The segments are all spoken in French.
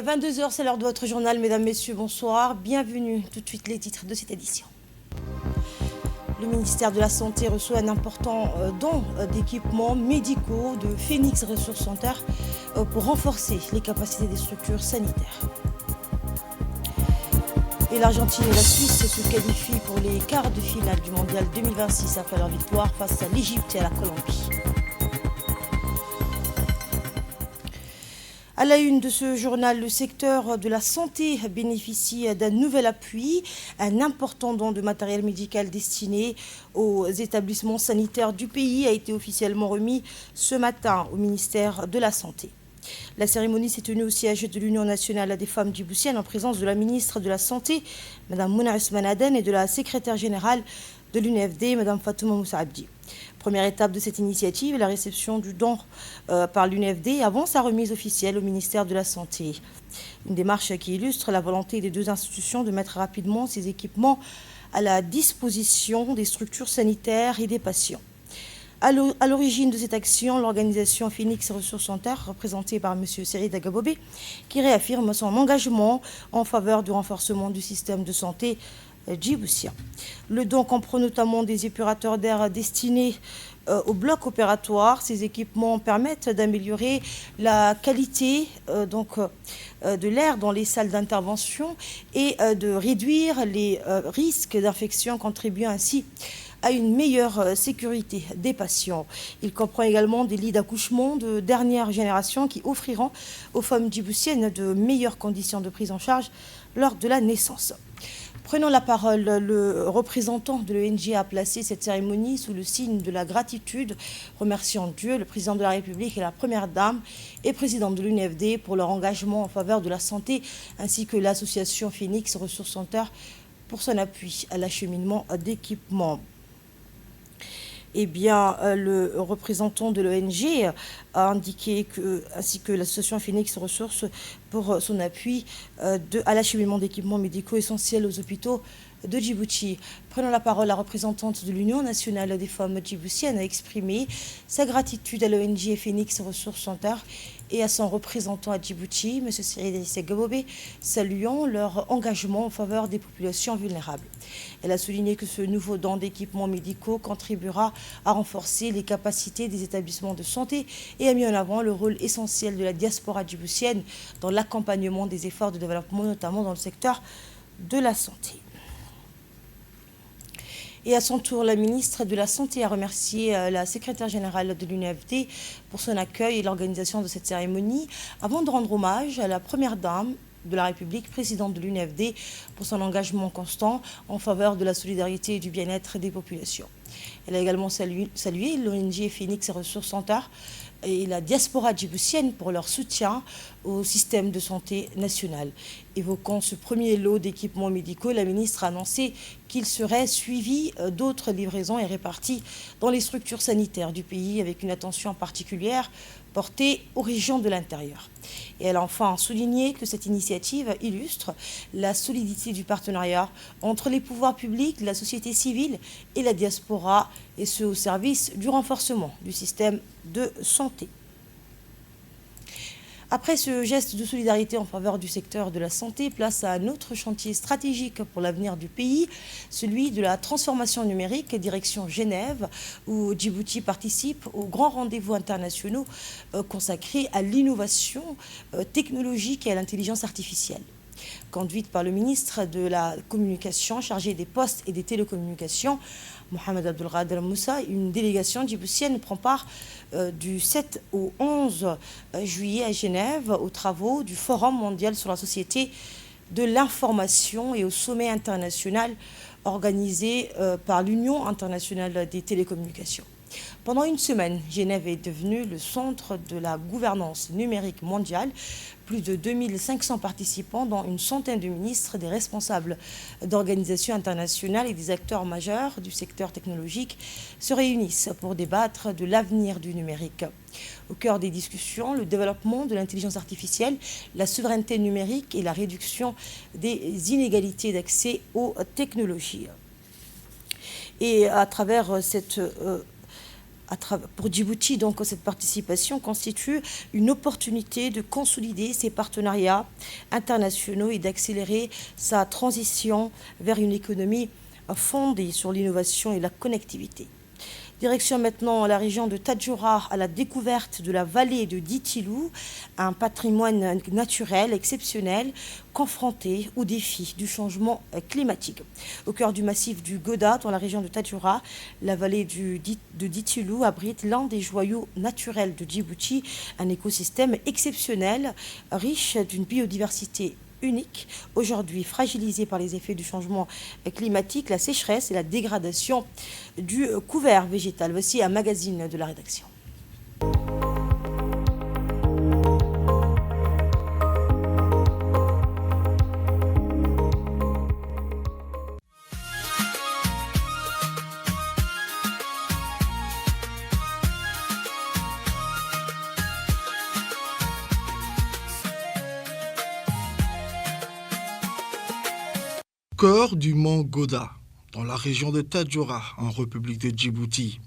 22 heures, c'est l'heure de votre journal. Mesdames, Messieurs, bonsoir. Bienvenue. Tout de suite, les titres de cette édition. Le ministère de la Santé reçoit un important don d'équipements médicaux de Phoenix Resource Center pour renforcer les capacités des structures sanitaires. Et l'Argentine et la Suisse se qualifient pour les quarts de finale du Mondial 2026 après leur victoire face à l'Égypte et à la Colombie. À la une de ce journal, le secteur de la santé bénéficie d'un nouvel appui. Un important don de matériel médical destiné aux établissements sanitaires du pays a été officiellement remis ce matin au ministère de la Santé. La cérémonie s'est tenue au siège de l'Union nationale des femmes djiboutiennes en présence de la ministre de la Santé, Mme Mouna Ousmane Aden, et de la secrétaire générale de l'UNFD, Mme Fatouma Moussa Abdi. Première étape de cette initiative, la réception du don par l'UNFD avant sa remise officielle au ministère de la Santé. Une démarche qui illustre la volonté des deux institutions de mettre rapidement ces équipements à la disposition des structures sanitaires et des patients. À l'origine de cette action, l'organisation Phoenix Resource Center, représentée par M. Seri Dagabobé, qui réaffirme son engagement en faveur du renforcement du système de santé djiboutien. Le don comprend notamment des épurateurs d'air destinés au bloc opératoire. Ces équipements permettent d'améliorer la qualité de l'air dans les salles d'intervention et de réduire les risques d'infection, contribuant ainsi à une meilleure sécurité des patients. Il comprend également des lits d'accouchement de dernière génération qui offriront aux femmes djiboutiennes de meilleures conditions de prise en charge lors de la naissance. Prenant la parole, le représentant de l'ONG a placé cette cérémonie sous le signe de la gratitude, remerciant Dieu, le président de la République et la première dame et présidente de l'UNFD pour leur engagement en faveur de la santé, ainsi que l'association Phoenix Resource Center pour son appui à l'acheminement d'équipements. Eh bien, le représentant de l'ONG a indiqué ainsi que l'association Phoenix Ressources pour son appui à l'acheminement d'équipements médicaux essentiels aux hôpitaux de Djibouti. Prenant la parole, la représentante de l'Union nationale des femmes djiboutiennes a exprimé sa gratitude à l'ONG Phoenix Resource Center et à son représentant à Djibouti, M. Seri Dagabobé, saluant leur engagement en faveur des populations vulnérables. Elle a souligné que ce nouveau don d'équipements médicaux contribuera à renforcer les capacités des établissements de santé et a mis en avant le rôle essentiel de la diaspora djiboutienne dans l'accompagnement des efforts de développement, notamment dans le secteur de la santé. Et à son tour, la ministre de la Santé a remercié la secrétaire générale de l'UNFD pour son accueil et l'organisation de cette cérémonie, avant de rendre hommage à la première dame de la République, présidente de l'UNFD, pour son engagement constant en faveur de la solidarité et du bien-être des populations. Elle a également salué l'ONG Phoenix Resource Center et la diaspora djiboutienne pour leur soutien au système de santé national. Évoquant ce premier lot d'équipements médicaux, la ministre a annoncé qu'il serait suivi d'autres livraisons et répartis dans les structures sanitaires du pays avec une attention particulière portée aux régions de l'intérieur. Et elle a enfin souligné que cette initiative illustre la solidité du partenariat entre les pouvoirs publics, la société civile et la diaspora, et ce au service du renforcement du système de santé. Après ce geste de solidarité en faveur du secteur de la santé, place à un autre chantier stratégique pour l'avenir du pays, celui de la transformation numérique, direction Genève, où Djibouti participe aux grands rendez-vous internationaux consacrés à l'innovation technologique et à l'intelligence artificielle. Conduite par le ministre de la Communication chargé des postes et des télécommunications, Mohamed Abdelkader Moussa, une délégation djiboutienne prend part du 7 au 11 juillet à Genève aux travaux du Forum mondial sur la société de l'information et au sommet international organisé par l'Union internationale des télécommunications. Pendant une semaine, Genève est devenue le centre de la gouvernance numérique mondiale. Plus de 2500 participants, dont une centaine de ministres, des responsables d'organisations internationales et des acteurs majeurs du secteur technologique, se réunissent pour débattre de l'avenir du numérique. Au cœur des discussions, le développement de l'intelligence artificielle, la souveraineté numérique et la réduction des inégalités d'accès aux technologies. Et à travers cette Pour Djibouti, donc, cette participation constitue une opportunité de consolider ses partenariats internationaux et d'accélérer sa transition vers une économie fondée sur l'innovation et la connectivité. Direction maintenant la région de Tadjoura à la découverte de la vallée de Ditilu, un patrimoine naturel exceptionnel confronté aux défis du changement climatique. Au cœur du massif du Goda, dans la région de Tadjoura, la vallée de Ditilu abrite l'un des joyaux naturels de Djibouti, un écosystème exceptionnel, riche d'une biodiversité unique, aujourd'hui fragilisée par les effets du changement climatique, la sécheresse et la dégradation du couvert végétal. Voici un magazine de la rédaction. Corps du mont Goda, dans la région de Tadjoura, en République de Djibouti.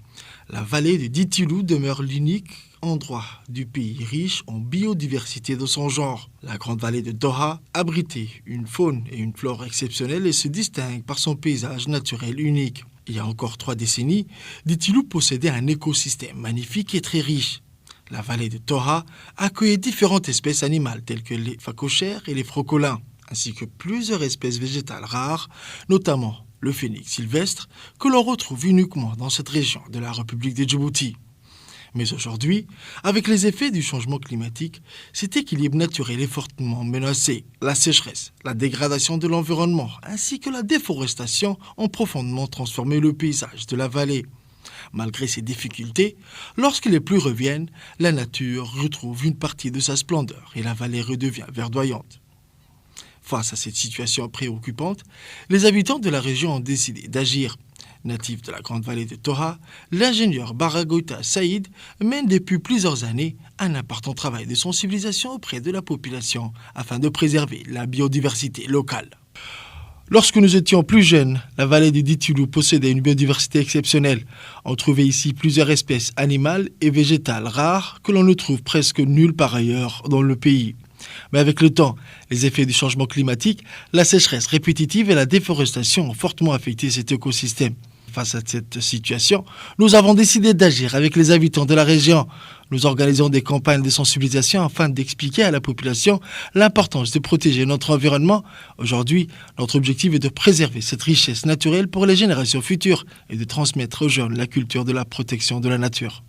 La vallée de Ditilu demeure l'unique endroit du pays riche en biodiversité de son genre. La grande vallée de Doha abritait une faune et une flore exceptionnelles et se distingue par son paysage naturel unique. Il y a encore 3 décennies, Ditilu possédait un écosystème magnifique et très riche. La vallée de Doha accueillait différentes espèces animales telles que les phacochères et les frocolins, ainsi que plusieurs espèces végétales rares, notamment le phénix sylvestre, que l'on retrouve uniquement dans cette région de la République de Djibouti. Mais aujourd'hui, avec les effets du changement climatique, cet équilibre naturel est fortement menacé. La sécheresse, la dégradation de l'environnement, ainsi que la déforestation ont profondément transformé le paysage de la vallée. Malgré ces difficultés, lorsque les pluies reviennent, la nature retrouve une partie de sa splendeur et la vallée redevient verdoyante. Face à cette situation préoccupante, les habitants de la région ont décidé d'agir. Natif de la grande vallée de Doha, l'ingénieur Baragoita Saïd mène depuis plusieurs années un important travail de sensibilisation auprès de la population afin de préserver la biodiversité locale. Lorsque nous étions plus jeunes, la vallée de Ditilu possédait une biodiversité exceptionnelle. On trouvait ici plusieurs espèces animales et végétales rares que l'on ne trouve presque nulle part ailleurs dans le pays. Mais avec le temps, les effets du changement climatique, la sécheresse répétitive et la déforestation ont fortement affecté cet écosystème. Face à cette situation, nous avons décidé d'agir avec les habitants de la région. Nous organisons des campagnes de sensibilisation afin d'expliquer à la population l'importance de protéger notre environnement. Aujourd'hui, notre objectif est de préserver cette richesse naturelle pour les générations futures et de transmettre aux jeunes la culture de la protection de la nature.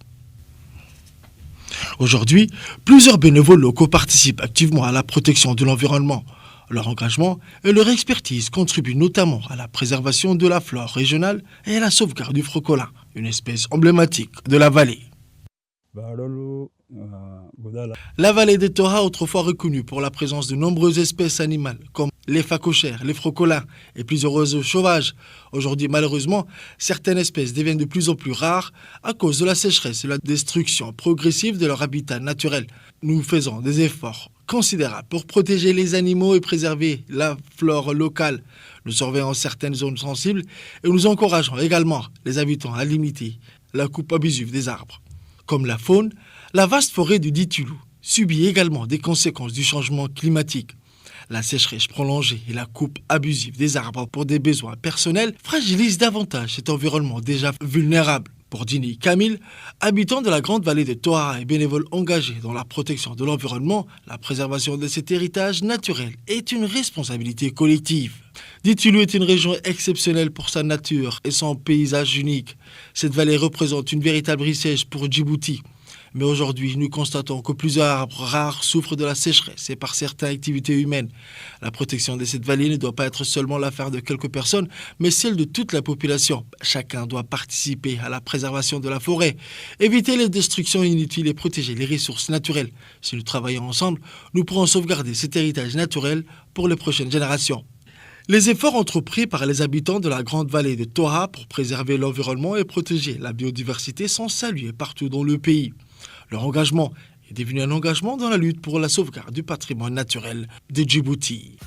Aujourd'hui, plusieurs bénévoles locaux participent activement à la protection de l'environnement. Leur engagement et leur expertise contribuent notamment à la préservation de la flore régionale et à la sauvegarde du frocolin, une espèce emblématique de la vallée. La vallée de Doha, autrefois reconnue pour la présence de nombreuses espèces animales, comme les phacochères, les frocolins et plusieurs oiseaux sauvages. Aujourd'hui, malheureusement, certaines espèces deviennent de plus en plus rares à cause de la sécheresse et la destruction progressive de leur habitat naturel. Nous faisons des efforts considérables pour protéger les animaux et préserver la flore locale. Nous surveillons certaines zones sensibles et nous encourageons également les habitants à limiter la coupe abusive des arbres. Comme la faune, la vaste forêt du Ditilu subit également des conséquences du changement climatique. La sécheresse prolongée et la coupe abusive des arbres pour des besoins personnels fragilisent davantage cet environnement déjà vulnérable. Pour Dini Kamil, habitant de la grande vallée de Doha et bénévole engagé dans la protection de l'environnement, la préservation de cet héritage naturel est une responsabilité collective. Ditilu est une région exceptionnelle pour sa nature et son paysage unique. Cette vallée représente une véritable richesse pour Djibouti. Mais aujourd'hui, nous constatons que plusieurs arbres rares souffrent de la sécheresse et par certaines activités humaines. La protection de cette vallée ne doit pas être seulement l'affaire de quelques personnes, mais celle de toute la population. Chacun doit participer à la préservation de la forêt, éviter les destructions inutiles et protéger les ressources naturelles. Si nous travaillons ensemble, nous pourrons sauvegarder cet héritage naturel pour les prochaines générations. Les efforts entrepris par les habitants de la grande vallée de Doha pour préserver l'environnement et protéger la biodiversité sont salués partout dans le pays. Leur engagement est devenu un engagement dans la lutte pour la sauvegarde du patrimoine naturel de Djibouti.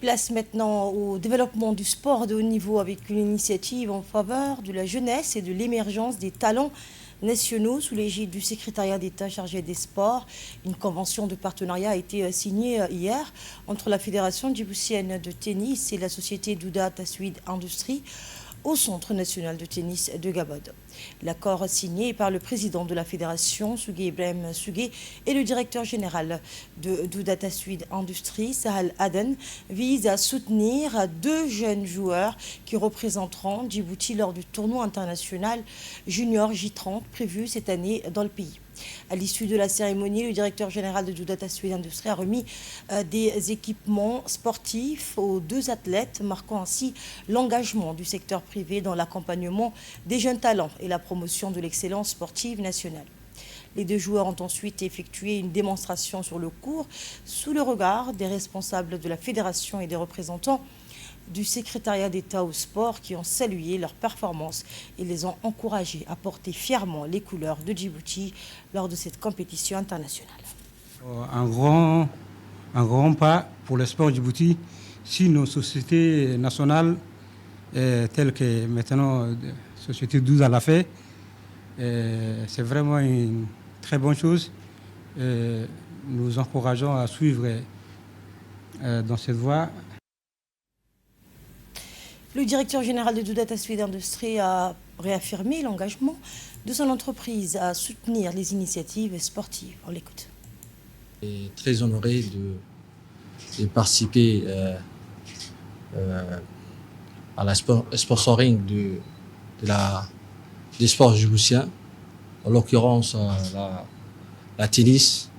Place maintenant au développement du sport de haut niveau avec une initiative en faveur de la jeunesse et de l'émergence des talents nationaux sous l'égide du secrétariat d'État chargé des sports. Une convention de partenariat a été signée hier entre la Fédération djiboutienne de tennis et la société Douda Taswid Industrie au Centre national de tennis de Gabod. L'accord signé par le président de la fédération, Sougué Ibrahim Sougué, et le directeur général de Douda Taswid Industries, Sahal Aden, vise à soutenir 2 jeunes joueurs qui représenteront Djibouti lors du tournoi international junior J30 prévu cette année dans le pays. À l'issue de la cérémonie, le directeur général de Douda Taswid Industries a remis des équipements sportifs aux 2 athlètes, marquant ainsi l'engagement du secteur privé dans l'accompagnement des jeunes talents et la promotion de l'excellence sportive nationale. Les 2 joueurs ont ensuite effectué une démonstration sur le court sous le regard des responsables de la fédération et des représentants du secrétariat d'État au sport qui ont salué leur performance et les ont encouragés à porter fièrement les couleurs de Djibouti lors de cette compétition internationale. Un grand pas pour le sport Djibouti si nos sociétés nationales, telles que maintenant la société Douda l'a fait, c'est vraiment une très bonne chose. Nous encourageons à suivre dans cette voie. Le directeur général de Douda Taswid Industries a réaffirmé l'engagement de son entreprise à soutenir les initiatives sportives. On l'écoute. Je suis très honoré de participer à la sponsoring des sports djiboutiens, en l'occurrence la tennis.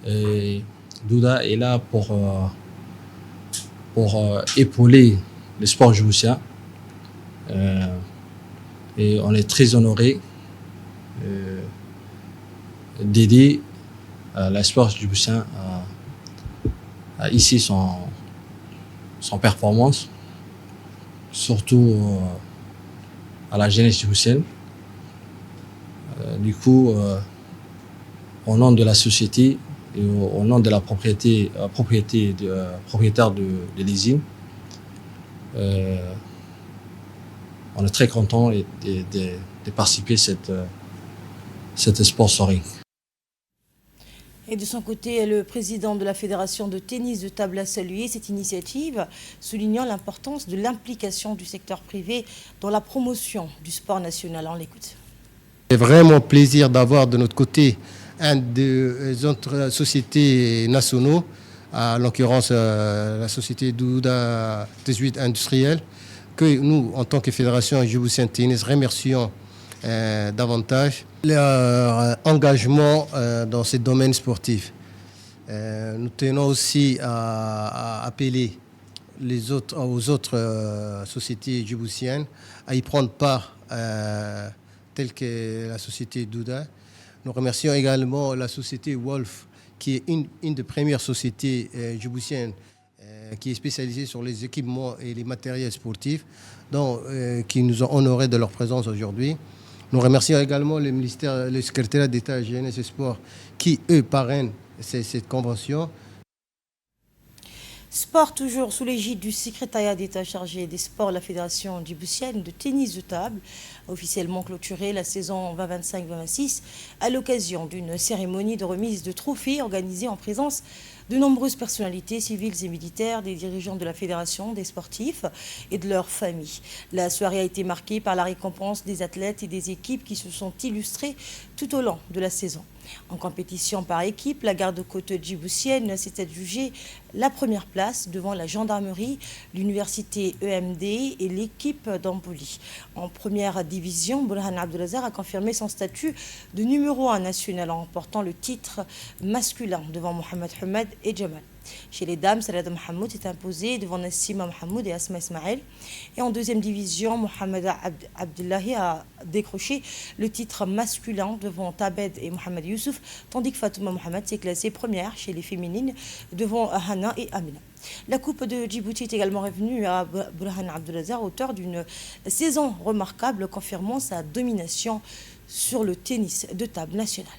Et Douda est là pour épauler les sports djiboutiens. Et on est très honoré d'aider la sport djiboutien à hisser son performance, surtout à la jeunesse djiboutienne. Du coup, au nom de la société et au nom de la propriétaire de l'usine, on est très content de participer à cette sponsoring. Et de son côté, le président de la Fédération de tennis de table a salué cette initiative, soulignant l'importance de l'implication du secteur privé dans la promotion du sport national. On l'écoute. C'est vraiment plaisir d'avoir de notre côté un des autres sociétés nationaux, en l'occurrence la société Douda Taswid Industrielle, que nous, en tant que Fédération djiboutienne de tennis, remercions davantage leur engagement dans ces domaines sportifs. Nous tenons aussi à appeler aux autres sociétés djiboutiennes à y prendre part, telles que la société Douda. Nous remercions également la société Wolf, qui est une des premières sociétés djiboutiennes qui est spécialisée sur les équipements et les matériels sportifs, qui nous ont honorés de leur présence aujourd'hui. Nous remercions également le secrétariat d'État Jeunesse et Sport qui, eux, parrainent cette convention. Sport toujours sous l'égide du secrétariat d'État chargé des sports, la Fédération djiboutienne de tennis de table a officiellement clôturé la saison 2025-2026 à l'occasion d'une cérémonie de remise de trophées organisée en présence de nombreuses personnalités civiles et militaires, des dirigeants de la Fédération, des sportifs et de leurs familles. La soirée a été marquée par la récompense des athlètes et des équipes qui se sont illustrés tout au long de la saison. En compétition par équipe, la garde-côte djiboutienne s'est adjugée la première place devant la gendarmerie, l'université EMD et l'équipe d'Ambouli. En première division, Burhan Abdelazar a confirmé son statut de numéro 1 national en remportant le titre masculin devant Mohamed Hamed et Jamal. Chez les dames, Salada Mohamed s'est imposée devant Nassima Mohamed et Asma Ismail. Et en deuxième division, Mohamed Abdullahi a décroché le titre masculin devant Tabed et Mohamed Youssouf, tandis que Fatouma Mohamed s'est classée première chez les féminines devant Hana et Amina. La Coupe de Djibouti est également revenue à Burhan Abdelazar, auteur d'une saison remarquable, confirmant sa domination sur le tennis de table national.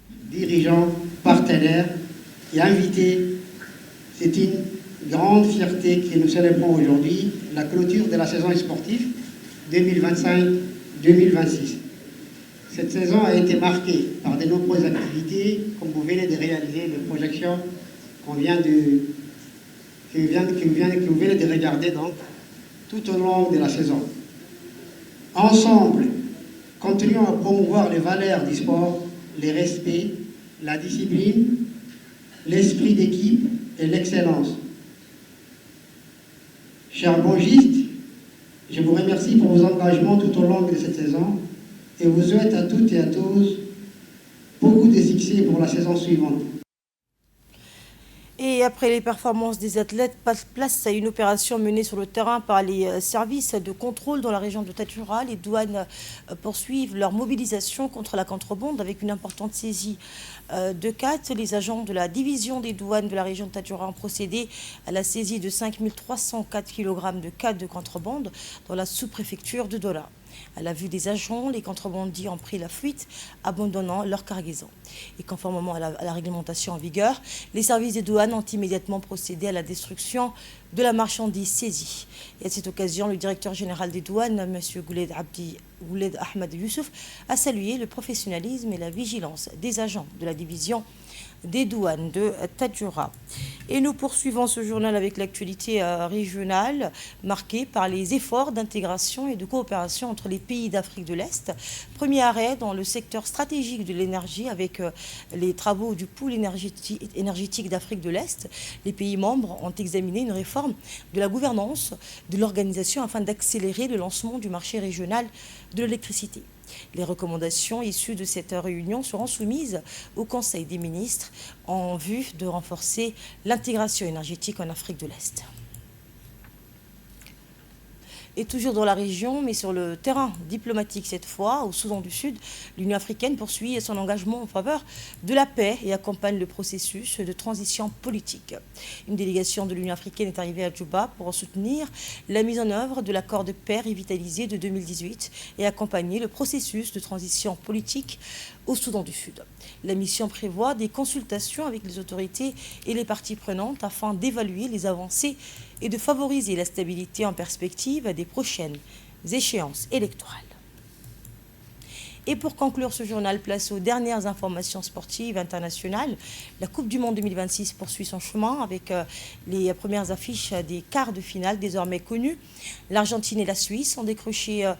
Dirigeants, partenaires et invités, c'est une grande fierté que nous célébrons aujourd'hui la clôture de la saison sportive 2025-2026. Cette saison a été marquée par de nombreuses activités, comme vous venez de réaliser les projections que vous venez de regarder donc, tout au long de la saison. Ensemble, continuons à promouvoir les valeurs du sport, le respect, la discipline, l'esprit d'équipe et l'excellence. Chers bongistes, je vous remercie pour vos engagements tout au long de cette saison et vous souhaite à toutes et à tous beaucoup de succès pour la saison suivante. Et après les performances des athlètes, place à une opération menée sur le terrain par les services de contrôle dans la région de Tadjoura. Les douanes poursuivent leur mobilisation contre la contrebande avec une importante saisie de CAT. Les agents de la division des douanes de la région de Tadjoura ont procédé à la saisie de 5304 kg de CAT de contrebande dans la sous-préfecture de Dola. À la vue des agents, les contrebandiers ont pris la fuite, abandonnant leur cargaison. Et conformément à la réglementation en vigueur, les services des douanes ont immédiatement procédé à la destruction de la marchandise saisie. Et à cette occasion, le directeur général des douanes, M. Gouled Ahmed Youssouf, a salué le professionnalisme et la vigilance des agents de la division des douanes de Tadjoura. Et nous poursuivons ce journal avec l'actualité régionale marquée par les efforts d'intégration et de coopération entre les pays d'Afrique de l'Est. Premier arrêt dans le secteur stratégique de l'énergie avec les travaux du pôle énergétique d'Afrique de l'Est. Les pays membres ont examiné une réforme de la gouvernance de l'organisation afin d'accélérer le lancement du marché régional de l'électricité. Les recommandations issues de cette réunion seront soumises au Conseil des ministres en vue de renforcer l'intégration énergétique en Afrique de l'Est. Et toujours dans la région, mais sur le terrain diplomatique cette fois, au Soudan du Sud, l'Union africaine poursuit son engagement en faveur de la paix et accompagne le processus de transition politique. Une délégation de l'Union africaine est arrivée à Djouba pour soutenir la mise en œuvre de l'accord de paix revitalisé de 2018 et accompagner le processus de transition politique au Soudan du Sud. La mission prévoit des consultations avec les autorités et les parties prenantes afin d'évaluer les avancées et de favoriser la stabilité en perspective des prochaines échéances électorales. Et pour conclure ce journal, place aux dernières informations sportives internationales. La Coupe du Monde 2026 poursuit son chemin avec les premières affiches des quarts de finale désormais connues. L'Argentine et la Suisse ont décroché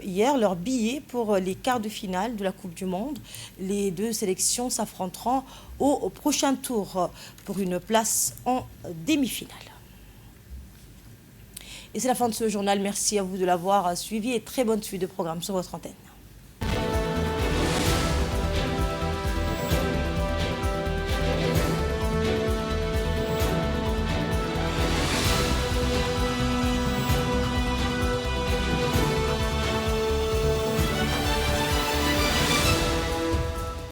hier leur billet pour les quarts de finale de la Coupe du Monde. Les deux sélections s'affronteront au prochain tour pour une place en demi-finale. Et c'est la fin de ce journal. Merci à vous de l'avoir suivi et très bonne suite de programme sur votre antenne.